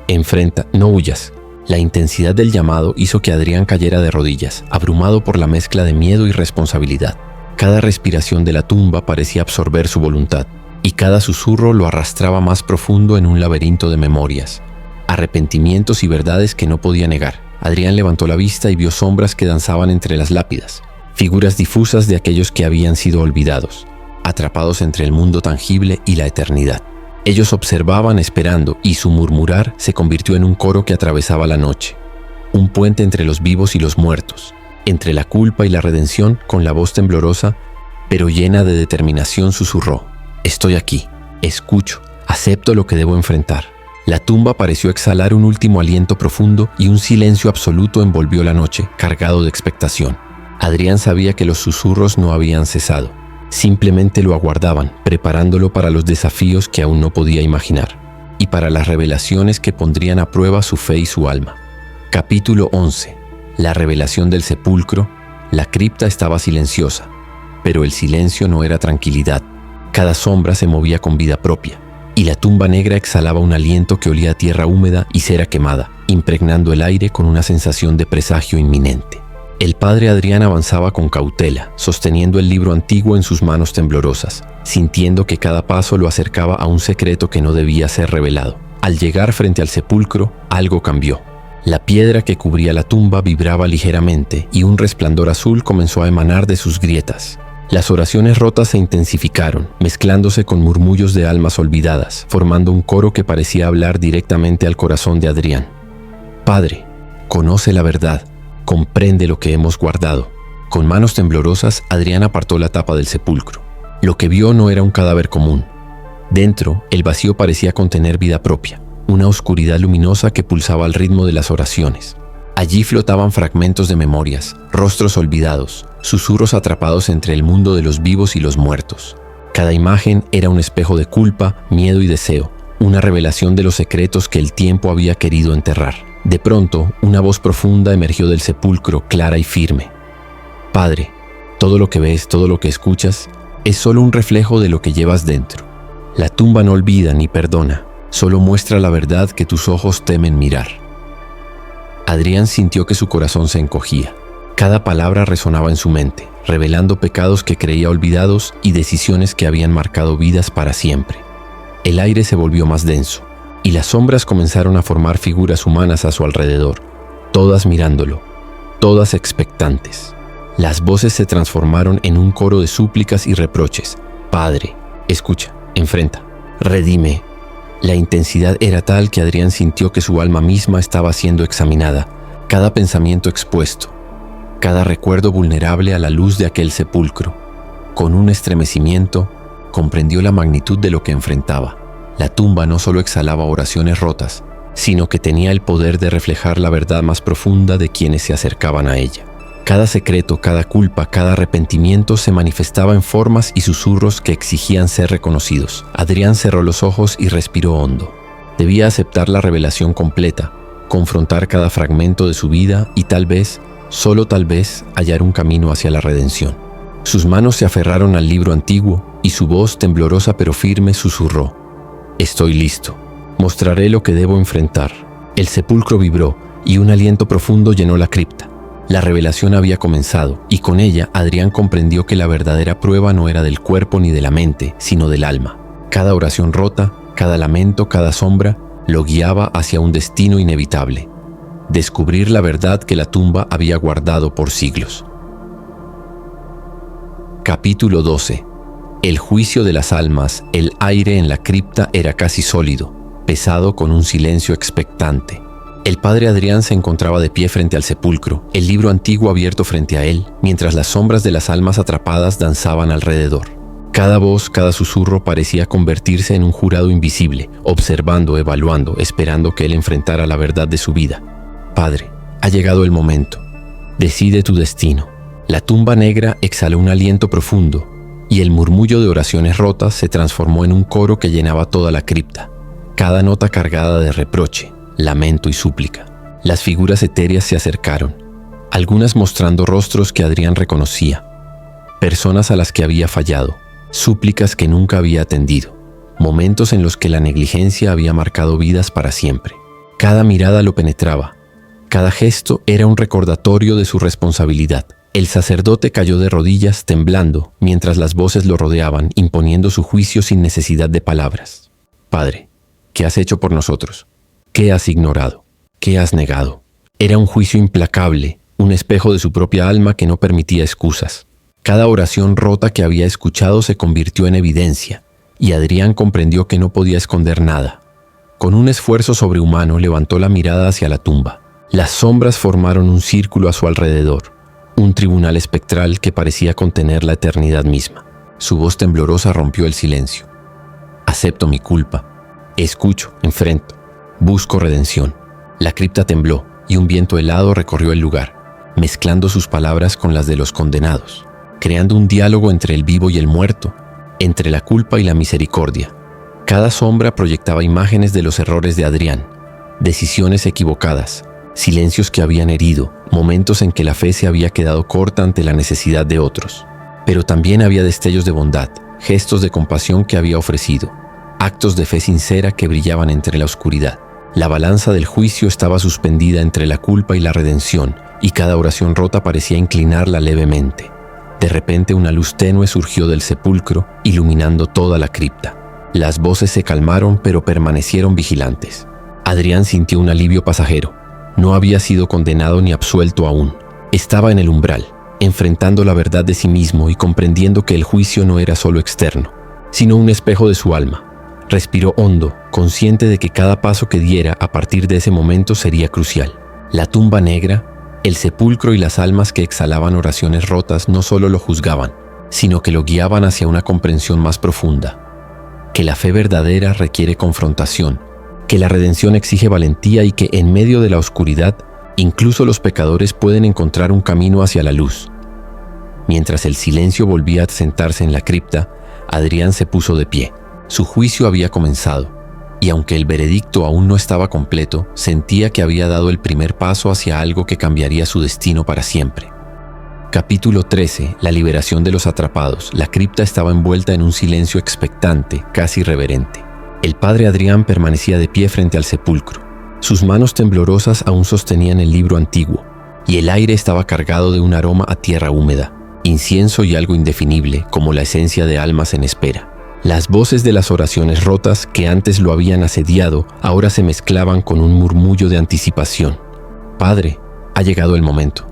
Enfrenta, no huyas. La intensidad del llamado hizo que Adrián cayera de rodillas, abrumado por la mezcla de miedo y responsabilidad. Cada respiración de la tumba parecía absorber su voluntad, y cada susurro lo arrastraba más profundo en un laberinto de memorias, arrepentimientos y verdades que no podía negar. Adrián levantó la vista y vio sombras que danzaban entre las lápidas, figuras difusas de aquellos que habían sido olvidados, atrapados entre el mundo tangible y la eternidad. Ellos observaban esperando, y su murmurar se convirtió en un coro que atravesaba la noche, un puente entre los vivos y los muertos, entre la culpa y la redención. Con la voz temblorosa, pero llena de determinación, susurró: estoy aquí, escucho, acepto lo que debo enfrentar. La tumba pareció exhalar un último aliento profundo y un silencio absoluto envolvió la noche, cargado de expectación. Adrián sabía que los susurros no habían cesado. Simplemente lo aguardaban, preparándolo para los desafíos que aún no podía imaginar, y para las revelaciones que pondrían a prueba su fe y su alma. Capítulo 11. La revelación del sepulcro. La cripta estaba silenciosa, pero el silencio no era tranquilidad. Cada sombra se movía con vida propia, y la tumba negra exhalaba un aliento que olía a tierra húmeda y cera quemada, impregnando el aire con una sensación de presagio inminente. El padre Adrián avanzaba con cautela, sosteniendo el libro antiguo en sus manos temblorosas, sintiendo que cada paso lo acercaba a un secreto que no debía ser revelado. Al llegar frente al sepulcro, algo cambió. La piedra que cubría la tumba vibraba ligeramente y un resplandor azul comenzó a emanar de sus grietas. Las oraciones rotas se intensificaron, mezclándose con murmullos de almas olvidadas, formando un coro que parecía hablar directamente al corazón de Adrián. Padre, conoce la verdad. Comprende lo que hemos guardado. Con manos temblorosas, Adrián apartó la tapa del sepulcro. Lo que vio no era un cadáver común. Dentro, el vacío parecía contener vida propia, una oscuridad luminosa que pulsaba al ritmo de las oraciones. Allí flotaban fragmentos de memorias, rostros olvidados, susurros atrapados entre el mundo de los vivos y los muertos. Cada imagen era un espejo de culpa, miedo y deseo, una revelación de los secretos que el tiempo había querido enterrar. De pronto, una voz profunda emergió del sepulcro, clara y firme. Padre, todo lo que ves, todo lo que escuchas, es solo un reflejo de lo que llevas dentro. La tumba no olvida ni perdona, solo muestra la verdad que tus ojos temen mirar. Adrián sintió que su corazón se encogía. Cada palabra resonaba en su mente, revelando pecados que creía olvidados y decisiones que habían marcado vidas para siempre. El aire se volvió más denso, y las sombras comenzaron a formar figuras humanas a su alrededor, todas mirándolo, todas expectantes. Las voces se transformaron en un coro de súplicas y reproches. Padre, escucha, enfrenta, redime. La intensidad era tal que Adrián sintió que su alma misma estaba siendo examinada, cada pensamiento expuesto, cada recuerdo vulnerable a la luz de aquel sepulcro. Con un estremecimiento, comprendió la magnitud de lo que enfrentaba. La tumba no solo exhalaba oraciones rotas, sino que tenía el poder de reflejar la verdad más profunda de quienes se acercaban a ella. Cada secreto, cada culpa, cada arrepentimiento se manifestaba en formas y susurros que exigían ser reconocidos. Adrián cerró los ojos y respiró hondo. Debía aceptar la revelación completa, confrontar cada fragmento de su vida y tal vez, solo tal vez, hallar un camino hacia la redención. Sus manos se aferraron al libro antiguo y su voz, temblorosa pero firme, susurró: estoy listo. Mostraré lo que debo enfrentar. El sepulcro vibró y un aliento profundo llenó la cripta. La revelación había comenzado y con ella Adrián comprendió que la verdadera prueba no era del cuerpo ni de la mente, sino del alma. Cada oración rota, cada lamento, cada sombra, lo guiaba hacia un destino inevitable: descubrir la verdad que la tumba había guardado por siglos. Capítulo 12. El juicio de las almas. El aire en la cripta era casi sólido, pesado, con un silencio expectante. El padre Adrián se encontraba de pie frente al sepulcro, el libro antiguo abierto frente a él, mientras las sombras de las almas atrapadas danzaban alrededor. Cada voz, cada susurro parecía convertirse en un jurado invisible, observando, evaluando, esperando que él enfrentara la verdad de su vida. Padre, ha llegado el momento. Decide tu destino. La tumba negra exhaló un aliento profundo, y el murmullo de oraciones rotas se transformó en un coro que llenaba toda la cripta, cada nota cargada de reproche, lamento y súplica. Las figuras etéreas se acercaron, algunas mostrando rostros que Adrián reconocía, personas a las que había fallado, súplicas que nunca había atendido, momentos en los que la negligencia había marcado vidas para siempre. Cada mirada lo penetraba, cada gesto era un recordatorio de su responsabilidad. El sacerdote cayó de rodillas temblando mientras las voces lo rodeaban, imponiendo su juicio sin necesidad de palabras. Padre, ¿qué has hecho por nosotros? ¿Qué has ignorado? ¿Qué has negado? Era un juicio implacable, un espejo de su propia alma que no permitía excusas. Cada oración rota que había escuchado se convirtió en evidencia, y Adrián comprendió que no podía esconder nada. Con un esfuerzo sobrehumano levantó la mirada hacia la tumba. Las sombras formaron un círculo a su alrededor, un tribunal espectral que parecía contener la eternidad misma. Su voz temblorosa rompió el silencio. Acepto mi culpa. Escucho, enfrento. Busco redención. La cripta tembló y un viento helado recorrió el lugar, mezclando sus palabras con las de los condenados, creando un diálogo entre el vivo y el muerto, entre la culpa y la misericordia. Cada sombra proyectaba imágenes de los errores de Adrián, decisiones equivocadas, silencios que habían herido, momentos en que la fe se había quedado corta ante la necesidad de otros. Pero también había destellos de bondad, gestos de compasión que había ofrecido, actos de fe sincera que brillaban entre la oscuridad. La balanza del juicio estaba suspendida entre la culpa y la redención, y cada oración rota parecía inclinarla levemente. De repente una luz tenue surgió del sepulcro, iluminando toda la cripta. Las voces se calmaron, pero permanecieron vigilantes. Adrián sintió un alivio pasajero. No había sido condenado ni absuelto aún. Estaba en el umbral, enfrentando la verdad de sí mismo y comprendiendo que el juicio no era solo externo, sino un espejo de su alma. Respiró hondo, consciente de que cada paso que diera a partir de ese momento sería crucial. La tumba negra, el sepulcro y las almas que exhalaban oraciones rotas no solo lo juzgaban, sino que lo guiaban hacia una comprensión más profunda. Que la fe verdadera requiere confrontación, que la redención exige valentía y que en medio de la oscuridad, incluso los pecadores pueden encontrar un camino hacia la luz. Mientras el silencio volvía a sentarse en la cripta, Adrián se puso de pie. Su juicio había comenzado, y aunque el veredicto aún no estaba completo, sentía que había dado el primer paso hacia algo que cambiaría su destino para siempre. Capítulo 13. La liberación de los atrapados. La cripta estaba envuelta en un silencio expectante, casi reverente. El padre Adrián permanecía de pie frente al sepulcro. Sus manos temblorosas aún sostenían el libro antiguo, y el aire estaba cargado de un aroma a tierra húmeda, incienso y algo indefinible, como la esencia de almas en espera. Las voces de las oraciones rotas que antes lo habían asediado ahora se mezclaban con un murmullo de anticipación. Padre, ha llegado el momento.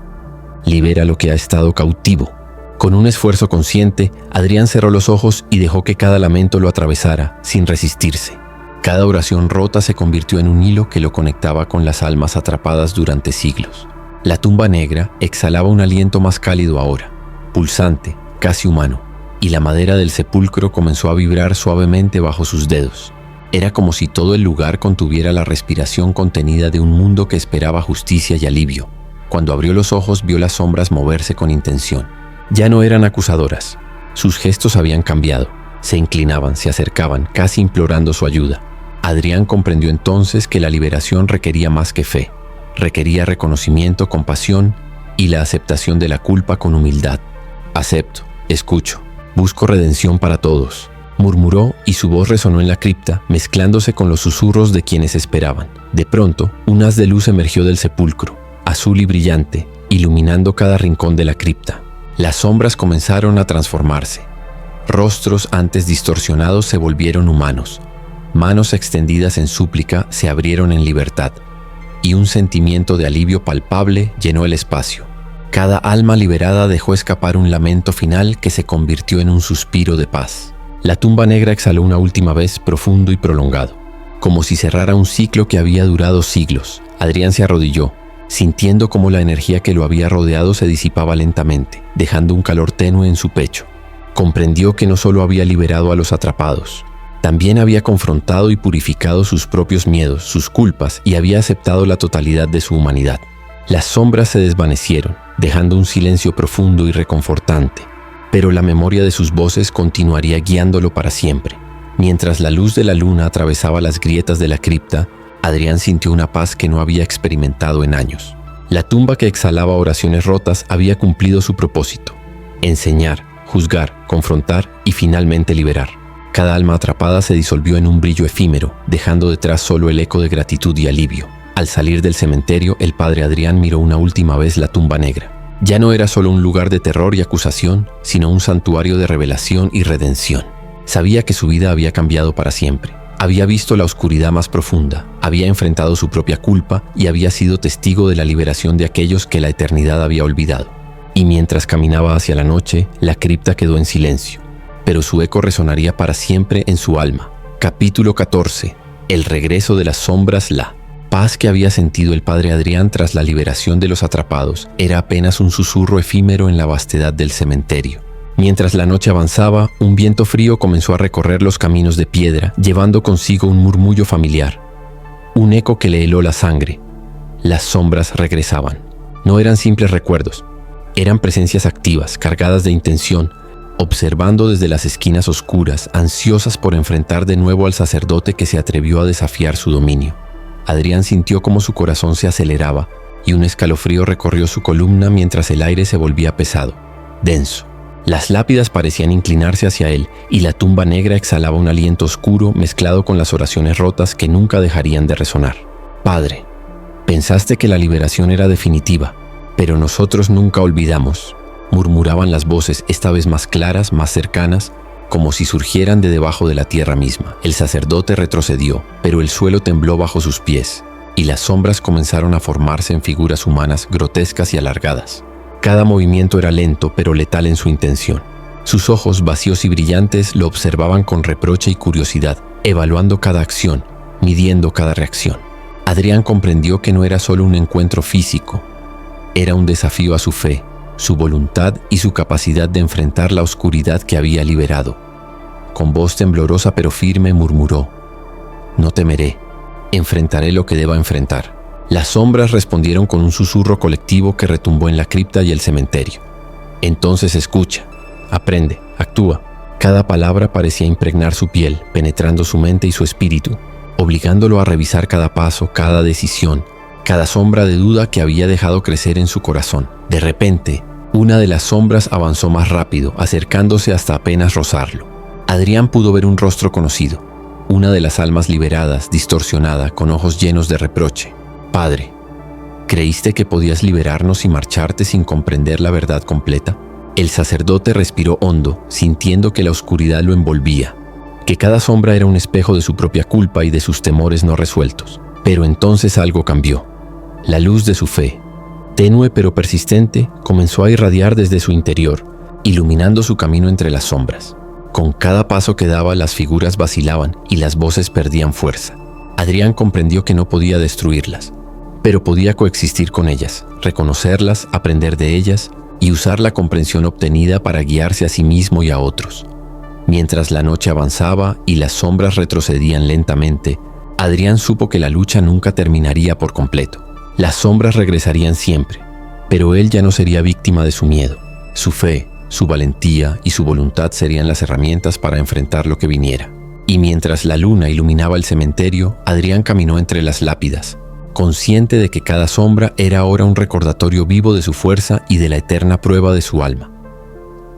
Libera lo que ha estado cautivo. Con un esfuerzo consciente, Adrián cerró los ojos y dejó que cada lamento lo atravesara, sin resistirse. Cada oración rota se convirtió en un hilo que lo conectaba con las almas atrapadas durante siglos. La tumba negra exhalaba un aliento más cálido ahora, pulsante, casi humano, y la madera del sepulcro comenzó a vibrar suavemente bajo sus dedos. Era como si todo el lugar contuviera la respiración contenida de un mundo que esperaba justicia y alivio. Cuando abrió los ojos, vio las sombras moverse con intención. Ya no eran acusadoras. Sus gestos habían cambiado. Se inclinaban, se acercaban, casi implorando su ayuda. Adrián comprendió entonces que la liberación requería más que fe. Requería reconocimiento, compasión y la aceptación de la culpa con humildad. Acepto, escucho. Busco redención para todos, murmuró y su voz resonó en la cripta, mezclándose con los susurros de quienes esperaban. De pronto, un haz de luz emergió del sepulcro, azul y brillante, iluminando cada rincón de la cripta. Las sombras comenzaron a transformarse. Rostros antes distorsionados se volvieron humanos. Manos extendidas en súplica se abrieron en libertad, y un sentimiento de alivio palpable llenó el espacio. Cada alma liberada dejó escapar un lamento final que se convirtió en un suspiro de paz. La tumba negra exhaló una última vez profundo y prolongado, como si cerrara un ciclo que había durado siglos. Adrián se arrodilló, sintiendo cómo la energía que lo había rodeado se disipaba lentamente, dejando un calor tenue en su pecho. Comprendió que no solo había liberado a los atrapados, también había confrontado y purificado sus propios miedos, sus culpas, y había aceptado la totalidad de su humanidad. Las sombras se desvanecieron, dejando un silencio profundo y reconfortante, pero la memoria de sus voces continuaría guiándolo para siempre. Mientras la luz de la luna atravesaba las grietas de la cripta, Adrián sintió una paz que no había experimentado en años. La tumba que exhalaba oraciones rotas había cumplido su propósito: enseñar, juzgar, confrontar y finalmente liberar. Cada alma atrapada se disolvió en un brillo efímero, dejando detrás solo el eco de gratitud y alivio. Al salir del cementerio, el padre Adrián miró una última vez la tumba negra. Ya no era solo un lugar de terror y acusación, sino un santuario de revelación y redención. Sabía que su vida había cambiado para siempre. Había visto la oscuridad más profunda, había enfrentado su propia culpa y había sido testigo de la liberación de aquellos que la eternidad había olvidado. Y mientras caminaba hacia la noche, la cripta quedó en silencio, pero su eco resonaría para siempre en su alma. Capítulo 14. El regreso de las sombras. La paz que había sentido el padre Adrián tras la liberación de los atrapados era apenas un susurro efímero en la vastedad del cementerio. Mientras la noche avanzaba, un viento frío comenzó a recorrer los caminos de piedra, llevando consigo un murmullo familiar, un eco que le heló la sangre. Las sombras regresaban. No eran simples recuerdos, eran presencias activas, cargadas de intención, observando desde las esquinas oscuras, ansiosas por enfrentar de nuevo al sacerdote que se atrevió a desafiar su dominio. Adrián sintió cómo su corazón se aceleraba y un escalofrío recorrió su columna mientras el aire se volvía pesado, denso. Las lápidas parecían inclinarse hacia él y la tumba negra exhalaba un aliento oscuro mezclado con las oraciones rotas que nunca dejarían de resonar. Padre, pensaste que la liberación era definitiva, pero nosotros nunca olvidamos, murmuraban las voces, esta vez más claras, más cercanas, como si surgieran de debajo de la tierra misma. El sacerdote retrocedió, pero el suelo tembló bajo sus pies, y las sombras comenzaron a formarse en figuras humanas grotescas y alargadas. Cada movimiento era lento, pero letal en su intención. Sus ojos, vacíos y brillantes, lo observaban con reproche y curiosidad, evaluando cada acción, midiendo cada reacción. Adrián comprendió que no era solo un encuentro físico, era un desafío a su fe, su voluntad y su capacidad de enfrentar la oscuridad que había liberado. Con voz temblorosa pero firme murmuró: no temeré, enfrentaré lo que deba enfrentar. Las sombras respondieron con un susurro colectivo que retumbó en la cripta y el cementerio. Entonces escucha, aprende, actúa. Cada palabra parecía impregnar su piel, penetrando su mente y su espíritu, obligándolo a revisar cada paso, cada decisión, cada sombra de duda que había dejado crecer en su corazón. De repente, una de las sombras avanzó más rápido, acercándose hasta apenas rozarlo. Adrián pudo ver un rostro conocido, una de las almas liberadas, distorsionada, con ojos llenos de reproche. Padre, ¿creíste que podías liberarnos y marcharte sin comprender la verdad completa? El sacerdote respiró hondo, sintiendo que la oscuridad lo envolvía, que cada sombra era un espejo de su propia culpa y de sus temores no resueltos. Pero entonces algo cambió. La luz de su fe, tenue pero persistente, comenzó a irradiar desde su interior, iluminando su camino entre las sombras. Con cada paso que daba, las figuras vacilaban y las voces perdían fuerza. Adrián comprendió que no podía destruirlas, pero podía coexistir con ellas, reconocerlas, aprender de ellas y usar la comprensión obtenida para guiarse a sí mismo y a otros. Mientras la noche avanzaba y las sombras retrocedían lentamente, Adrián supo que la lucha nunca terminaría por completo. Las sombras regresarían siempre, pero él ya no sería víctima de su miedo. Su fe, su valentía y su voluntad serían las herramientas para enfrentar lo que viniera. Y mientras la luna iluminaba el cementerio, Adrián caminó entre las lápidas, consciente de que cada sombra era ahora un recordatorio vivo de su fuerza y de la eterna prueba de su alma.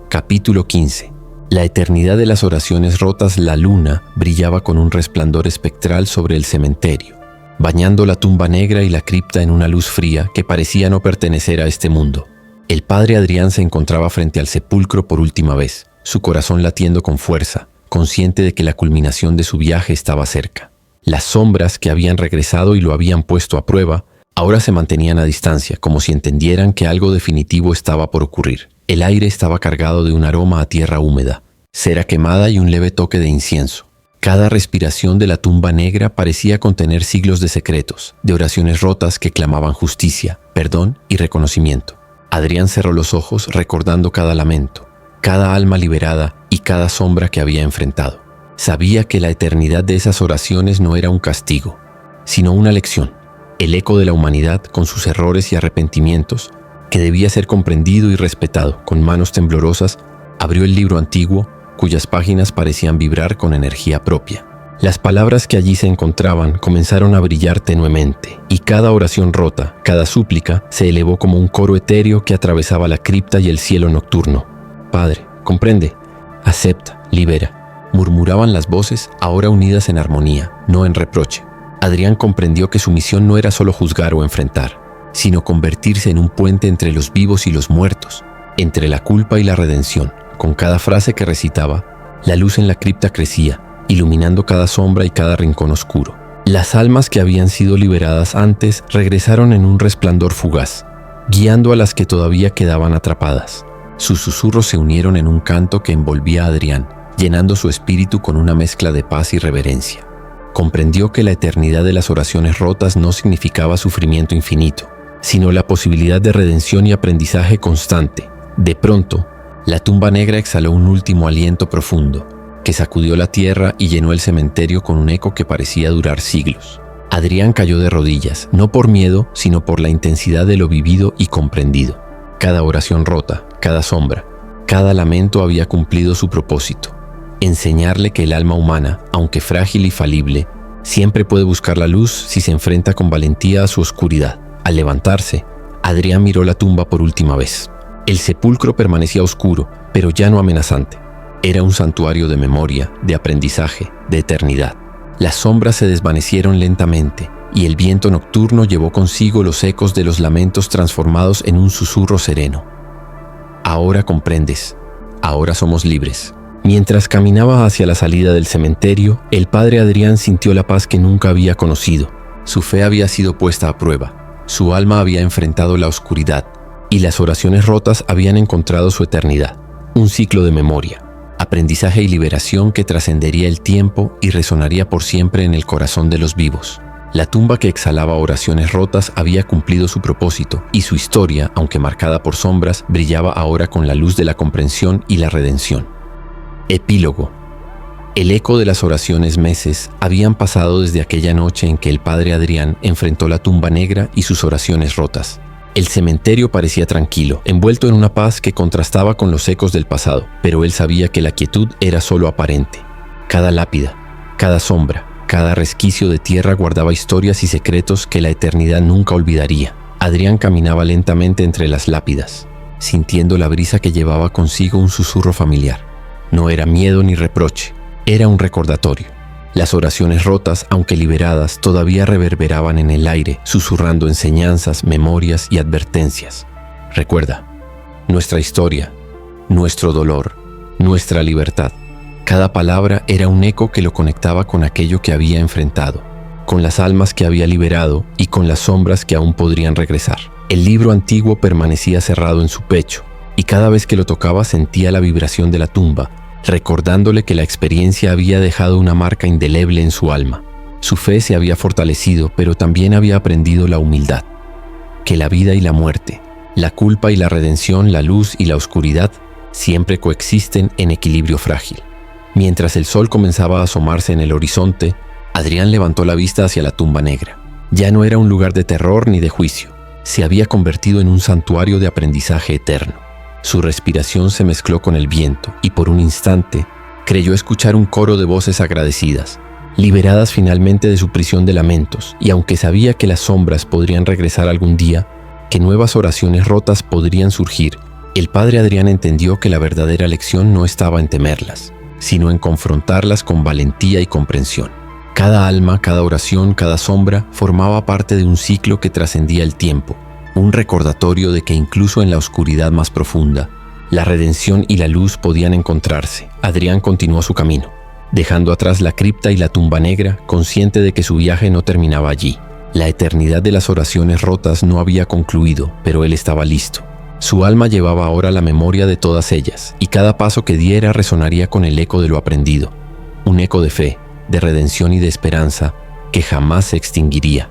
Capítulo 15. La eternidad de las oraciones rotas. La luna brillaba con un resplandor espectral sobre el cementerio, bañando la tumba negra y la cripta en una luz fría que parecía no pertenecer a este mundo. El padre Adrián se encontraba frente al sepulcro por última vez, su corazón latiendo con fuerza, consciente de que la culminación de su viaje estaba cerca. Las sombras que habían regresado y lo habían puesto a prueba, ahora se mantenían a distancia, como si entendieran que algo definitivo estaba por ocurrir. El aire estaba cargado de un aroma a tierra húmeda, cera quemada y un leve toque de incienso. Cada respiración de la tumba negra parecía contener siglos de secretos, de oraciones rotas que clamaban justicia, perdón y reconocimiento. Adrián cerró los ojos recordando cada lamento, cada alma liberada y cada sombra que había enfrentado. Sabía que la eternidad de esas oraciones no era un castigo, sino una lección, el eco de la humanidad con sus errores y arrepentimientos, que debía ser comprendido y respetado. Con manos temblorosas, abrió el libro antiguo, cuyas páginas parecían vibrar con energía propia. Las palabras que allí se encontraban comenzaron a brillar tenuemente, y cada oración rota, cada súplica, se elevó como un coro etéreo que atravesaba la cripta y el cielo nocturno. «Padre, comprende, acepta, libera», murmuraban las voces, ahora unidas en armonía, no en reproche. Adrián comprendió que su misión no era solo juzgar o enfrentar, sino convertirse en un puente entre los vivos y los muertos, entre la culpa y la redención. Con cada frase que recitaba, la luz en la cripta crecía, iluminando cada sombra y cada rincón oscuro. Las almas que habían sido liberadas antes regresaron en un resplandor fugaz, guiando a las que todavía quedaban atrapadas. Sus susurros se unieron en un canto que envolvía a Adrián, llenando su espíritu con una mezcla de paz y reverencia. Comprendió que la eternidad de las oraciones rotas no significaba sufrimiento infinito, sino la posibilidad de redención y aprendizaje constante. De pronto, la tumba negra exhaló un último aliento profundo, que sacudió la tierra y llenó el cementerio con un eco que parecía durar siglos. Adrián cayó de rodillas, no por miedo, sino por la intensidad de lo vivido y comprendido. Cada oración rota, cada sombra, cada lamento había cumplido su propósito: enseñarle que el alma humana, aunque frágil y falible, siempre puede buscar la luz si se enfrenta con valentía a su oscuridad. Al levantarse, Adrián miró la tumba por última vez. El sepulcro permanecía oscuro, pero ya no amenazante. Era un santuario de memoria, de aprendizaje, de eternidad. Las sombras se desvanecieron lentamente, y el viento nocturno llevó consigo los ecos de los lamentos transformados en un susurro sereno. Ahora comprendes, ahora somos libres. Mientras caminaba hacia la salida del cementerio, el padre Adrián sintió la paz que nunca había conocido. Su fe había sido puesta a prueba, su alma había enfrentado la oscuridad, y las oraciones rotas habían encontrado su eternidad. Un ciclo de memoria, aprendizaje y liberación que trascendería el tiempo y resonaría por siempre en el corazón de los vivos. La tumba que exhalaba oraciones rotas había cumplido su propósito, y su historia, aunque marcada por sombras, brillaba ahora con la luz de la comprensión y la redención. Epílogo. El eco de las oraciones meses habían pasado desde aquella noche en que el padre Adrián enfrentó la tumba negra y sus oraciones rotas. El cementerio parecía tranquilo, envuelto en una paz que contrastaba con los ecos del pasado, pero él sabía que la quietud era solo aparente. Cada lápida, cada sombra, cada resquicio de tierra guardaba historias y secretos que la eternidad nunca olvidaría. Adrián caminaba lentamente entre las lápidas, sintiendo la brisa que llevaba consigo un susurro familiar. No era miedo ni reproche, era un recordatorio. Las oraciones rotas, aunque liberadas, todavía reverberaban en el aire, susurrando enseñanzas, memorias y advertencias. Recuerda, nuestra historia, nuestro dolor, nuestra libertad. Cada palabra era un eco que lo conectaba con aquello que había enfrentado, con las almas que había liberado y con las sombras que aún podrían regresar. El libro antiguo permanecía cerrado en su pecho, y cada vez que lo tocaba sentía la vibración de la tumba, recordándole que la experiencia había dejado una marca indeleble en su alma. Su fe se había fortalecido, pero también había aprendido la humildad, que la vida y la muerte, la culpa y la redención, la luz y la oscuridad, siempre coexisten en equilibrio frágil. Mientras el sol comenzaba a asomarse en el horizonte, Adrián levantó la vista hacia la tumba negra. Ya no era un lugar de terror ni de juicio, se había convertido en un santuario de aprendizaje eterno. Su respiración se mezcló con el viento y por un instante creyó escuchar un coro de voces agradecidas, liberadas finalmente de su prisión de lamentos, y aunque sabía que las sombras podrían regresar algún día, que nuevas oraciones rotas podrían surgir, el padre Adrián entendió que la verdadera lección no estaba en temerlas, sino en confrontarlas con valentía y comprensión. Cada alma, cada oración, cada sombra formaba parte de un ciclo que trascendía el tiempo, un recordatorio de que incluso en la oscuridad más profunda, la redención y la luz podían encontrarse. Adrián continuó su camino, dejando atrás la cripta y la tumba negra, consciente de que su viaje no terminaba allí. La eternidad de las oraciones rotas no había concluido, pero él estaba listo. Su alma llevaba ahora la memoria de todas ellas, y cada paso que diera resonaría con el eco de lo aprendido, un eco de fe, de redención y de esperanza que jamás se extinguiría.